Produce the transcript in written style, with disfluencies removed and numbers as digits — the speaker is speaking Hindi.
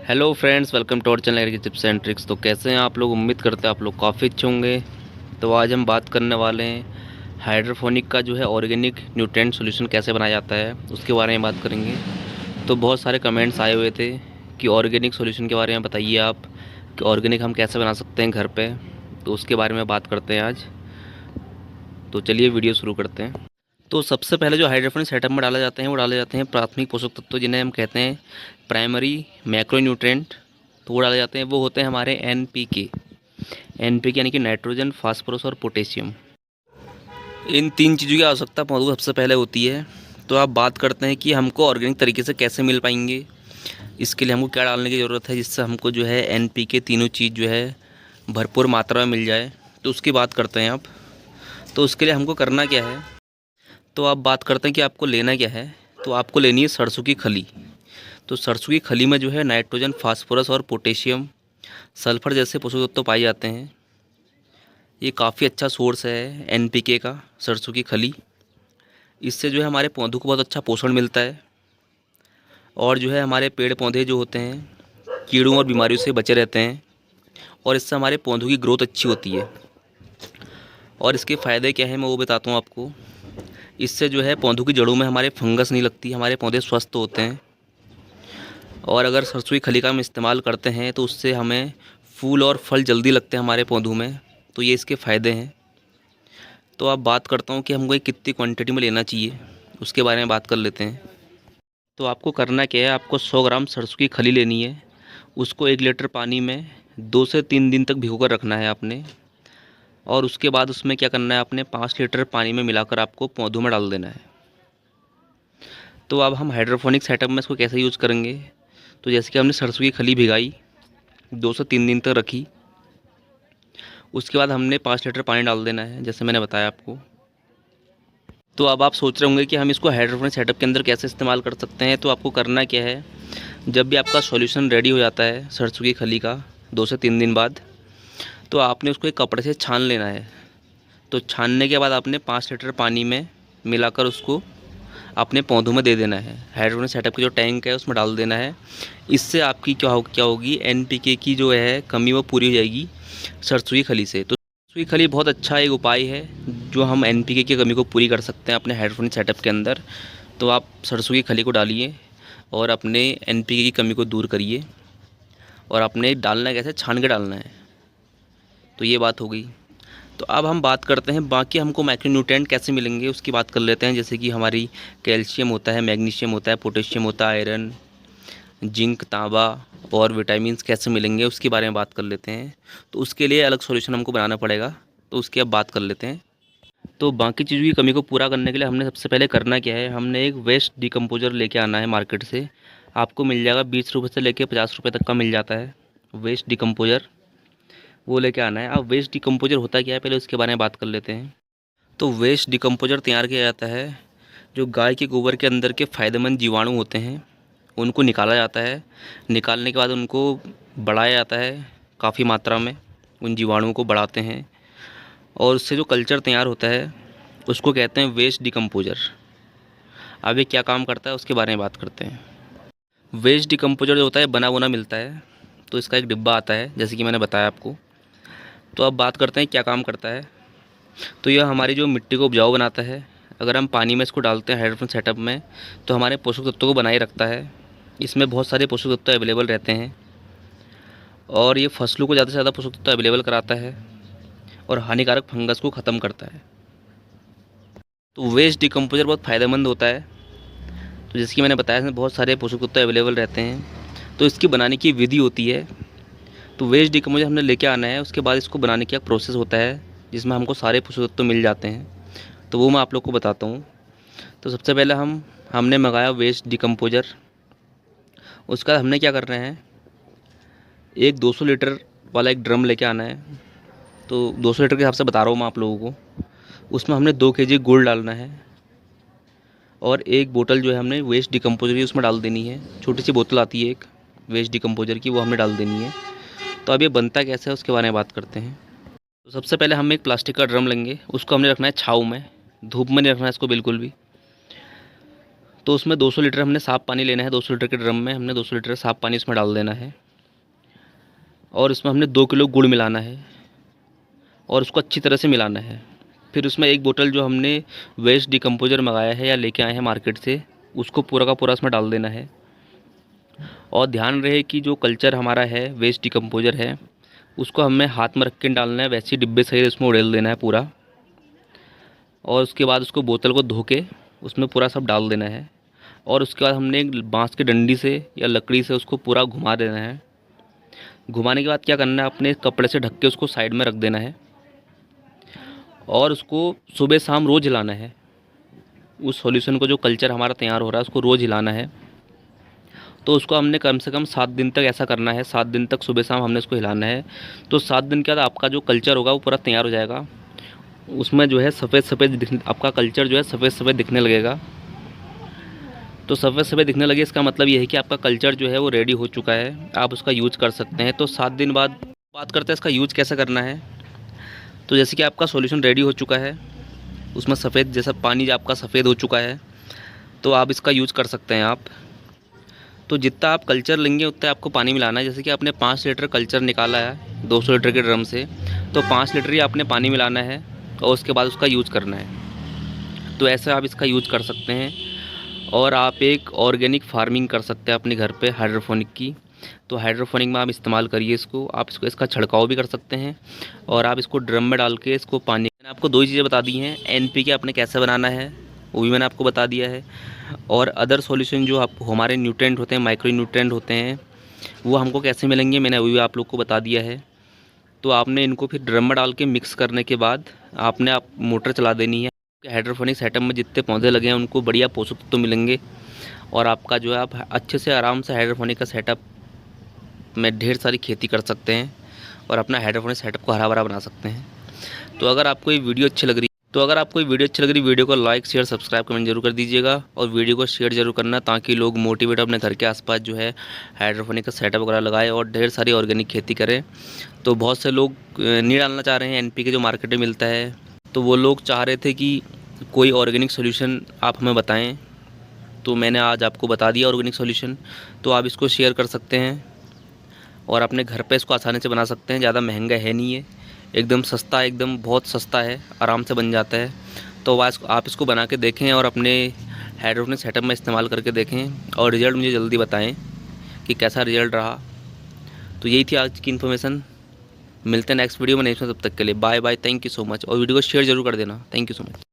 Hello friends, welcome to our channel की टिप्स एंड ट्रिक्स। तो कैसे हैं आप लोग? उम्मीद करते हैं आप लोग काफ़ी अच्छे होंगे। तो आज हम बात करने वाले हैं हाइड्रोपोनिक का जो है ऑर्गेनिक न्यूट्रिएंट सॉल्यूशन कैसे बनाया जाता है, उसके बारे में बात करेंगे। तो बहुत सारे कमेंट्स आए हुए थे कि ऑर्गेनिक सॉल्यूशन के बारे में बताइए आप, कि ऑर्गेनिक हम कैसे बना सकते हैं घर पे। तो उसके बारे में बात करते हैं आज। तो चलिए वीडियो शुरू करते हैं। तो सबसे पहले जो हाइड्रोपोनिक सेटअप में डाले जाते हैं वो डाले जाते हैं प्राथमिक पोषक तत्व, जिन्हें हम कहते हैं प्राइमरी मैक्रो न्यूट्रिएंट। तो वो डाले जाते हैं, वो होते हैं हमारे एनपीके यानी कि नाइट्रोजन, फास्फोरस और पोटेशियम। इन तीन चीज़ों की आवश्यकता पौधों को सबसे पहले होती है। तो आप बात करते हैं कि हमको ऑर्गेनिक तरीके से कैसे मिल पाएंगे, इसके लिए हमको क्या डालने की ज़रूरत है जिससे हमको जो है एनपीके तीनों चीज़ जो है भरपूर मात्रा में मिल जाए। तो उसकी बात करते हैं आप। तो उसके लिए हमको करना क्या है, तो आप बात करते हैं कि आपको लेना क्या है। तो आपको लेनी है सरसों की खली। तो सरसों की खली में जो है नाइट्रोजन, फास्फोरस और पोटेशियम, सल्फर जैसे पोषक तत्व पाए जाते हैं। ये काफ़ी अच्छा सोर्स है एनपीके का, सरसों की खली। इससे जो है हमारे पौधों को बहुत अच्छा पोषण मिलता है, और जो है हमारे पेड़ पौधे जो होते हैं कीड़ों और बीमारियों से बचे रहते हैं, और इससे हमारे पौधों की ग्रोथ अच्छी होती है। और इसके फ़ायदे क्या हैं मैं वो बताता हूँ आपको। इससे जो है पौधों की जड़ों में हमारे फंगस नहीं लगती, हमारे पौधे स्वस्थ होते हैं। और अगर सरसों की खली का हम इस्तेमाल करते हैं तो उससे हमें फूल और फल जल्दी लगते हैं हमारे पौधों में। तो ये इसके फ़ायदे हैं। तो अब बात करता हूँ कि हमको ये कितनी क्वांटिटी में लेना चाहिए, उसके बारे में बात कर लेते हैं। तो आपको करना क्या है, आपको 100 ग्राम सरसों की खली लेनी है। उसको 1 लीटर पानी में 2 से 3 दिन तक भिगो कर रखना है आपने। और उसके बाद उसमें क्या करना है, आपने 5 लीटर पानी में मिलाकर आपको पौधों में डाल देना है। तो अब हम हाइड्रोपोनिक सेटअप में इसको कैसे यूज़ करेंगे। तो जैसे कि हमने सरसों की खली भिगाई, 2 से 3 दिन तक रखी। उसके बाद हमने 5 लीटर पानी डाल देना है, जैसे मैंने बताया आपको। तो अब आप सोच रहे होंगे कि हम इसको हाइड्रोपोनिक सेटअप के अंदर कैसे इस्तेमाल कर सकते हैं। तो आपको करना क्या है, जब भी आपका सॉल्यूशन रेडी हो जाता है सरसों की खली का 2 से 3 दिन बाद, तो आपने उसको एक कपड़े से छान लेना है। तो छानने के बाद आपने 5 लीटर पानी में मिलाकर उसको अपने पौधों में दे देना है। हाइड्रोपोनिक सेटअप का जो टैंक है उसमें डाल देना है। इससे आपकी क्या होगी, एनपीके की जो है कमी वो पूरी हो जाएगी सरसों की खली से। तो सरसों की खली बहुत अच्छा एक उपाय है जो हम एनपीके की कमी को पूरी कर सकते हैं अपने हाइड्रोपोनिक सेटअप के अंदर। तो आप सरसों की खली को डालिए और अपने एनपीके की कमी को दूर करिए। और अपने डालना कैसे, छान के डालना है। तो ये बात हो गई। तो अब हम बात करते हैं बाकी हमको माइक्रोन्यूट्रिएंट कैसे मिलेंगे, उसकी बात कर लेते हैं। जैसे कि हमारी कैल्शियम होता है, मैग्नीशियम होता है, पोटेशियम होता है, आयरन, जिंक, तांबा और विटामिन्स कैसे मिलेंगे उसके बारे में बात कर लेते हैं। तो उसके लिए अलग सॉल्यूशन हमको बनाना पड़ेगा, तो उसकी अब बात कर लेते हैं। तो बाकी चीज़ों की कमी को पूरा करने के लिए हमने सबसे पहले करना क्या है, हमने एक वेस्ट डिकम्पोजर लेके आना है मार्केट से। आपको मिल जाएगा 20 रुपये से लेके 50 रुपये तक का मिल जाता है वेस्ट डिकम्पोजर, वो लेके आना है। अब वेस्ट डिकम्पोजर होता क्या है पहले उसके बारे में बात कर लेते हैं। तो वेस्ट डिकम्पोजर तैयार किया जाता है, जो गाय के गोबर के अंदर के फ़ायदेमंद जीवाणु होते हैं उनको निकाला जाता है। निकालने के बाद उनको बढ़ाया जाता है काफ़ी मात्रा में, उन जीवाणुओं को बढ़ाते हैं। और उससे जो कल्चर तैयार होता है उसको कहते हैं वेस्ट डिकम्पोजर। अब ये क्या काम करता है उसके बारे में बात करते हैं। वेस्ट डिकम्पोजर जो होता है बना बुना मिलता है, तो इसका एक डिब्बा आता है जैसे कि मैंने बताया आपको। तो अब बात करते हैं क्या काम करता है। तो यह हमारी जो मिट्टी को उपजाऊ बनाता है। अगर हम पानी में इसको डालते हैं हाइड्रोपोनिक सेटअप में, तो हमारे पोषक तत्वों को बनाए रखता है। इसमें बहुत सारे पोषक तत्व अवेलेबल रहते हैं, और ये फसलों को ज़्यादा से ज़्यादा पोषक तत्व अवेलेबल कराता है, और हानिकारक फंगस को ख़त्म करता है। तो वेस्ट डिकम्पोजर बहुत फ़ायदेमंद होता है। तो जैसे कि मैंने बताया, इसमें बहुत सारे पोषक तत्व अवेलेबल रहते हैं। तो इसकी बनाने की विधि होती है। तो वेस्ट डिकम्पोजर हमने लेके आना है, उसके बाद इसको बनाने का प्रोसेस होता है जिसमें हमको सारे पोषक तत्व मिल जाते हैं। तो वो मैं आप लोग को बताता हूँ। तो सबसे पहले हमने मंगाया वेस्ट डिकम्पोजर। उसका हमने क्या करना है, एक 200 लीटर वाला एक ड्रम लेके आना है। तो 200 लीटर के हिसाब से बता रहा हूँ मैं आप लोगों को। उसमें हमने 2 केजी गुड़ डालना है, और एक बोतल जो है हमने वेस्ट डिकम्पोजर की उसमें डाल देनी है। छोटी सी बोतल आती है एक वेस्ट डिकम्पोजर की, वो हमने डाल देनी है। तो अब ये बनता कैसे है उसके बारे में बात करते हैं। तो सबसे पहले हम एक प्लास्टिक का ड्रम लेंगे, उसको हमने रखना है छाँव में, धूप में नहीं रखना है इसको बिल्कुल भी। तो उसमें 200 लीटर हमने साफ़ पानी लेना है। 200 लीटर के ड्रम में हमने 200 लीटर साफ़ पानी उसमें डाल देना है और इसमें हमने 2 किलो गुड़ मिलाना है और उसको अच्छी तरह से मिलाना है। फिर उसमें 1 बोतल जो हमने वेस्ट डिकम्पोज़र मंगाया है या लेके आए हैं मार्केट से, उसको पूरा का पूरा उसमें डाल देना है। और ध्यान रहे कि जो कल्चर हमारा है, वेस्ट डिकम्पोज़र है, उसको हमें हाथ में रख के डालना है, वैसे ही डिब्बे सहित उसमें उड़ेल देना है पूरा। और उसके बाद उसको बोतल को धो के उसमें पूरा सब डाल देना है और उसके बाद हमने एक बाँस की डंडी से या लकड़ी से उसको पूरा घुमा देना है। घुमाने के बाद क्या करना है, अपने कपड़े से ढक के उसको साइड में रख देना है और उसको सुबह शाम रोज़ हिलाना है। उस सॉल्यूशन को, जो कल्चर हमारा तैयार हो रहा है, उसको रोज़ हिलाना है। तो उसको हमने कम से कम 7 दिन तक ऐसा करना है। 7 दिन तक सुबह शाम हमने उसको हिलाना है। तो 7 दिन के बाद आपका जो कल्चर होगा वो पूरा तैयार हो जाएगा। उसमें जो है सफ़ेद सफ़ेद आपका कल्चर जो है सफ़ेद सफ़ेद दिखने लगेगा। तो सफ़ेद सफ़ेद दिखने लगे, इसका मतलब ये है कि आपका कल्चर जो है वो रेडी हो चुका है, आप उसका यूज़ कर सकते हैं। तो 7 दिन बाद बात करते हैं इसका यूज़ कैसे करना है। तो जैसे कि आपका सॉल्यूशन रेडी हो चुका है, उसमें सफ़ेद जैसा पानी जो आपका सफ़ेद हो चुका है, तो आप इसका यूज़ कर सकते हैं आप। तो जितना आप कल्चर लेंगे उतना आपको पानी मिलाना है। जैसे कि आपने 5 लीटर कल्चर निकाला है 200 लीटर के ड्रम से, तो 5 लीटर ही आपने पानी मिलाना है और उसके बाद उसका यूज़ करना है। तो ऐसे आप इसका यूज़ कर सकते हैं। और आप एक ऑर्गेनिक फार्मिंग कर सकते हैं अपने घर पे, हाइड्रोपोनिक की। तो हाइड्रोपोनिक में आप इस्तेमाल करिए इसको, आप इसको इसका छिड़काव भी कर सकते हैं और आप इसको ड्रम में डाल के इसको पानी, मैंने आपको 2 ही चीज़ें बता दी हैं। एनपीके आपने कैसे बनाना है वो भी मैंने आपको बता दिया है, और अदर सॉल्यूशन जो आप हमारे न्यूट्रेंट होते हैं, माइक्रो न्यूट्रेंट होते हैं, वो हमको कैसे मिलेंगे मैंने वो भी आप लोग को बता दिया है। तो आपने इनको फिर ड्रम में डाल के मिक्स करने के बाद आपने आप मोटर चला देनी है। हाइड्रोपोनिक सेटअप में जितने पौधे लगे हैं उनको बढ़िया पोषक तत्व मिलेंगे और आपका जो है आप अच्छे से आराम से हाइड्रोपोनिक का सेटअप में ढेर सारी खेती कर सकते हैं और अपना हाइड्रोपोनिक सेटअप को हरा भरा बना सकते हैं। तो अगर आपको ये वीडियो अच्छी लग रही वीडियो को लाइक शेयर सब्सक्राइब कमेंट जरूर कर दीजिएगा और वीडियो को शेयर जरूर करना, ताकि लोग मोटिवेट अपने घर के आसपास जो है हाइड्रोपोनिक का सेटअप वगैरह लगाए और ढेर सारी ऑर्गेनिक खेती करें। तो बहुत से लोग नहीं डालना चाह रहे हैं एनपीके जो मार्केट में मिलता है, तो वो लोग चाह रहे थे कि कोई ऑर्गेनिक सॉल्यूशन आप हमें बताएं। तो मैंने आज आपको बता दिया ऑर्गेनिक सॉल्यूशन। तो आप इसको शेयर कर सकते हैं और अपने घर पे इसको आसानी से बना सकते हैं। ज़्यादा महंगा है नहीं है, एकदम सस्ता, एकदम बहुत सस्ता है, आराम से बन जाता है। तो आप इसको बना के देखें और अपने हाइड्रोपोनिक सेटअप में इस्तेमाल करके देखें और रिज़ल्ट मुझे जल्दी बताएं कि कैसा रिज़ल्ट रहा। तो यही थी आज की इन्फॉर्मेशन। मिलते हैं नेक्स्ट वीडियो में। नेक्स्ट में, तब तक के लिए bye bye, thank you so much. और वीडियो को शेयर जरूर कर देना। Thank you so much.